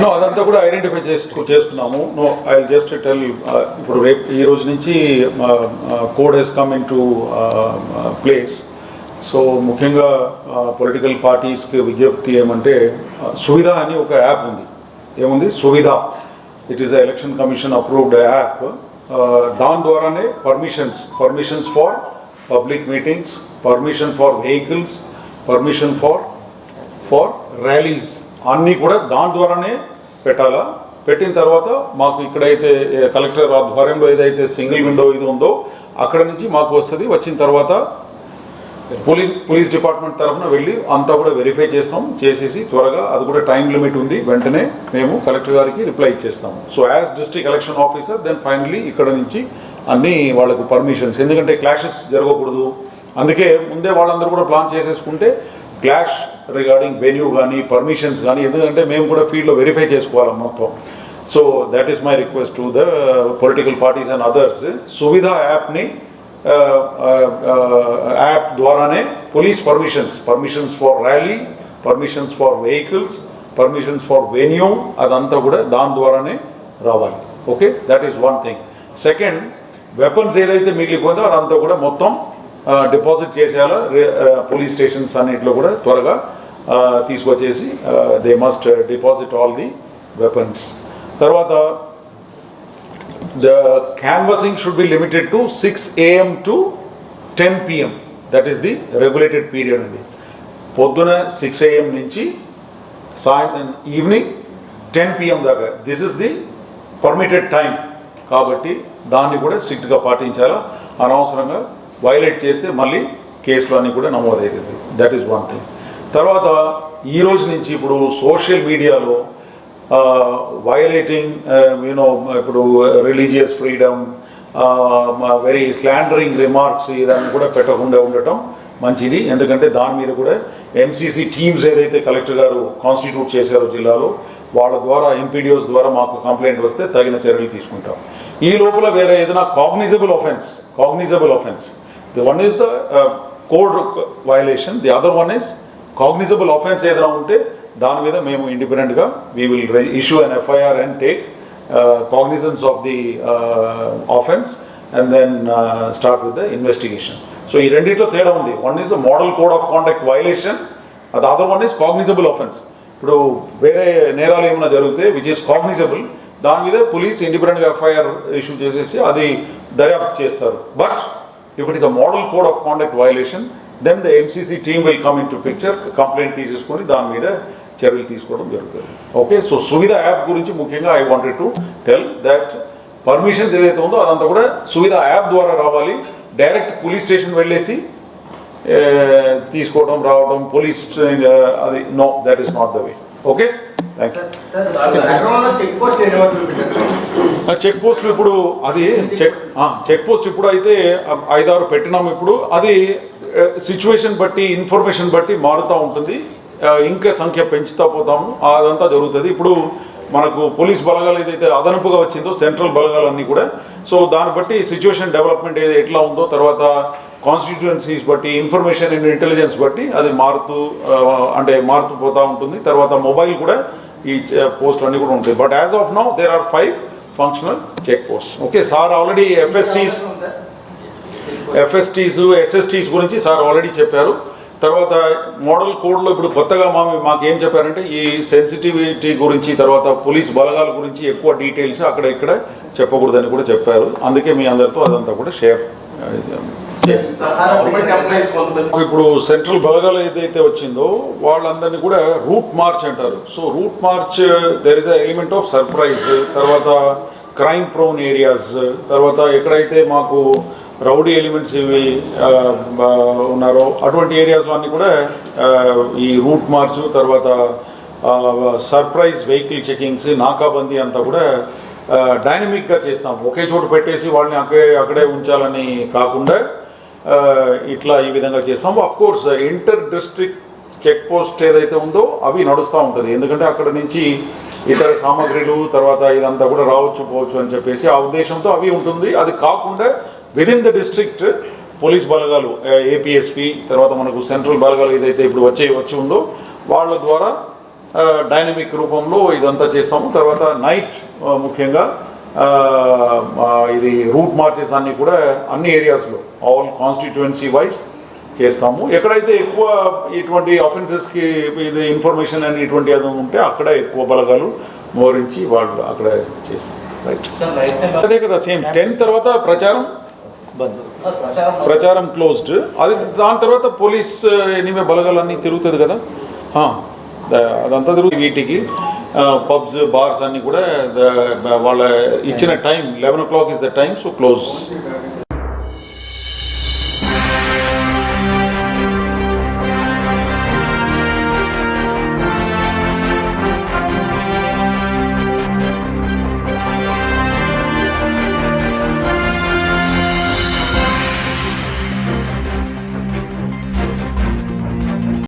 No అదంతా కూడా identify చేసుకున్నాము. నో ఐ జస్ట్ టెల్ ఇప్పుడు రేపు ఈ రోజు నుంచి code has come into place. So ముఖ్యంగా పొలిటికల్ పార్టీస్కి విజ్ఞప్తి ఏమంటే సువిధ అని ఒక యాప్ ఉంది. ఏముంది? Suvidha. It is election commission approved app. దాని ద్వారానే permissions for public meetings, permission for vehicles, permission for rallies అన్నీ కూడా దాని ద్వారానే పెట్టాలా. పెట్టిన తర్వాత మాకు ఇక్కడైతే కలెక్టర్ ఆధ్వర్యంలో ఏదైతే సింగిల్ విండో ఇది ఉందో అక్కడ నుంచి మాకు వస్తుంది. వచ్చిన తర్వాత పోలీస్ డిపార్ట్మెంట్ తరఫున వెళ్ళి అంతా కూడా వెరిఫై చేసేసి త్వరగా అది కూడా టైం లిమిట్ ఉంది, వెంటనే మేము కలెక్టర్ గారికి రిప్లై ఇచ్చేస్తాము. So as district election officer then finally ఇక్కడ నుంచి అన్నీ వాళ్ళకు పర్మిషన్స్, ఎందుకంటే క్లాషెస్ జరగకూడదు. అందుకే ముందే వాళ్ళందరూ కూడా ప్లాన్ చేసేసుకుంటే క్లాష్ రిగార్డింగ్ వెన్యూ కానీ పర్మిషన్స్ కానీ, ఎందుకంటే మేము కూడా ఫీల్డ్లో వెరిఫై చేసుకోవాలి మొత్తం. So that is my request to the political parties and others. Suvidha యాప్ని యాప్ ద్వారానే police permissions for rally, permissions for vehicles, permissions for venue అదంతా కూడా దాని ద్వారానే రావాలి. Okay, that is one thing. Second, weapons ఏదైతే మిగిలిపోయిందో అదంతా కూడా మొత్తం డిపాజిట్ చేసేయాలా పోలీస్ స్టేషన్స్ అన్నింటిలో కూడా త్వరగా తీసుకొచ్చేసి they must deposit all the weapons. తర్వాత the canvassing should be limited to 6 AM to 10 PM. That is the regulated period అండి. పొద్దున 6 AM నుంచి ఈవినింగ్ 10 PM దాకా this is the permitted time. కాబట్టి దాన్ని కూడా స్ట్రిక్ట్గా పాటించాలా. అనవసరంగా వైలేట్ చేస్తే మళ్ళీ కేసులు అన్నీ కూడా నమోదవుతుంది. That is one thing. తర్వాత ఈ రోజు నుంచి ఇప్పుడు సోషల్ మీడియాలో వైలేటింగ్ ఇప్పుడు religious freedom, very slandering remarks ఇవన్నీ కూడా పెట్టకుండా ఉండటం మంచిది. ఎందుకంటే దాని మీద కూడా ఎంసీసీ టీమ్స్ ఏదైతే కలెక్టర్ గారు కాన్స్టిట్యూట్ చేశారో జిల్లాలో, వాళ్ళ ద్వారా ఎంపీడీఓస్ ద్వారా మాకు కంప్లైంట్ వస్తే తగిన చర్యలు తీసుకుంటాం. ఈ లోపల వేరే ఏదైనా cognisable offense. The one is the code violation, the other one is cognizable offense ఏదైనా ఉంటే దాని మీద మేము ఇండిపెండెంట్గా we will issue an FIR and take cognizance of the offense and then start with the investigation. So ఈ రెండింటిలో తేడా ఉంది. One is the model code of conduct violation, అది other one is cognizable offense. ఇప్పుడు వేరే నేరాలు ఏమైనా జరిగితే విచ్ ఈస్ కాగ్నిజబుల్, దాని మీద పోలీస్ ఇండిపెండెంట్గా ఎఫ్ఐఆర్ ఇష్యూ చేసేసి అది దర్యాప్తు చేస్తారు. But if it is a model code of conduct violation, then the MCC team will come into picture, complaint తీసేసుకొని దాని మీద చర్యలు తీసుకోవడం జరుగుతుంది. ఓకే, సో సువిధ యాప్ గురించి ముఖ్యంగా I wanted to tell that permissions ఏదైతే ఉందో అదంతా కూడా సువిధ యాప్ ద్వారా రావాలి. డైరెక్ట్ పోలీస్ స్టేషన్ వెళ్ళేసి తీసుకోవడం రావడం పోలీస్ అది no, that is not the way. Okay, thank you. Check పోస్టులు ఇప్పుడు అది చెక్ పోస్ట్ ఇప్పుడు అయితే 5-6 పెట్టినాము. ఇప్పుడు అది సిచ్యువేషన్ బట్టి ఇన్ఫర్మేషన్ బట్టి మారుతూ ఉంటుంది. ఇంకా సంఖ్య పెంచుతూ పోతాము, అదంతా జరుగుతుంది. ఇప్పుడు మనకు పోలీస్ బలగాలు ఏదైతే అదనపుగా వచ్చిందో సెంట్రల్ బలగాలన్నీ కూడా, సో దాన్ని బట్టి సిచ్యువేషన్ డెవలప్మెంట్ ఎట్లా ఉందో, తర్వాత కాన్స్టిట్యుయెన్సీస్ బట్టి ఇన్ఫర్మేషన్ అండ్ ఇంటెలిజెన్స్ బట్టి అది మారుతూ పోతూ ఉంటుంది. తర్వాత మొబైల్ కూడా ఈ పోస్టులు అన్నీ కూడా ఉంటాయి. But as of now there are 5 functional check post. Okay, sir already FSTs SSTs గురించి సార్ ఆల్రెడీ చెప్పారు. తర్వాత మోడల్ కోడ్లో ఇప్పుడు కొత్తగా మాకు ఏం చెప్పారంటే ఈ సెన్సిటివిటీ గురించి, తర్వాత పోలీస్ బలగాల గురించి ఎక్కువ డీటెయిల్స్ అక్కడ ఇక్కడ చెప్పకూడదని కూడా చెప్పారు. అందుకే మీ అందరితో అదంతా కూడా షేర్. ఇప్పుడు సెంట్రల్ బలగాలు ఏదైతే వచ్చిందో వాళ్ళందరినీ కూడా రూట్ మార్చ్ అంటారు. So root March there is a element of surprise. తర్వాత క్రైమ్ ప్రోన్ ఏరియాస్, తర్వాత ఎక్కడైతే మాకు రౌడీ ఎలిమెంట్స్ ఇవి ఉన్నారో అటువంటి ఏరియాస్లో అన్నీ కూడా ఈ రూట్ మార్చ్, తర్వాత సర్ప్రైజ్ వెహికల్ చెకింగ్స్, నాకాబందీ అంతా కూడా డైనమిక్గా చేస్తాం. ఒకే చోటు పెట్టేసి వాళ్ళని అక్కడే ఉంచాలని కాకుండా ఇట్లా ఈ విధంగా చేస్తాము. Of course inter district check post ఏదైతే ఉందో అవి నడుస్తూ ఉంటుంది. ఎందుకంటే అక్కడ నుంచి ఇతర సామాగ్రిలు తర్వాత ఇదంతా కూడా రావచ్చు పోవచ్చు అని చెప్పేసి ఆ ఉద్దేశంతో అవి ఉంటుంది. అది కాకుండా విదిన్ ద డిస్ట్రిక్ట్ పోలీస్ బలగాలు ఏపీఎస్పీ తర్వాత మనకు సెంట్రల్ బలగాలు ఏదైతే ఇప్పుడు వచ్చి ఉందో వాళ్ళ ద్వారా డైనమిక్ రూపంలో ఇదంతా చేస్తాము. తర్వాత నైట్ ముఖ్యంగా ఇది రూట్ మార్చెస్ అన్నీ కూడా అన్ని ఏరియాస్లో ఆల్ కాన్స్టిట్యుయెన్సీ వైజ్ చేస్తాము. ఎక్కడైతే ఎక్కువ ఇటువంటి అఫెన్సెస్కి ఇది ఇన్ఫర్మేషన్ అని ఇటువంటి అది ఉంటే అక్కడ ఎక్కువ బలగాలు మోరించి వాళ్ళు అక్కడ చేస్తాం. రైట్, అదే కదా సేమ్ 10 తర్వాత ప్రచారం క్లోజ్డ్. అది దాని తర్వాత పోలీస్ ఎనివే బలగాలన్నీ తిరుగుతుంది కదా, అదంతా తిరుగుతుంది. వీటికి పబ్స్ బార్స్ అన్నీ కూడా వాళ్ళ ఇచ్చిన time 11 o'clock is the time, so close.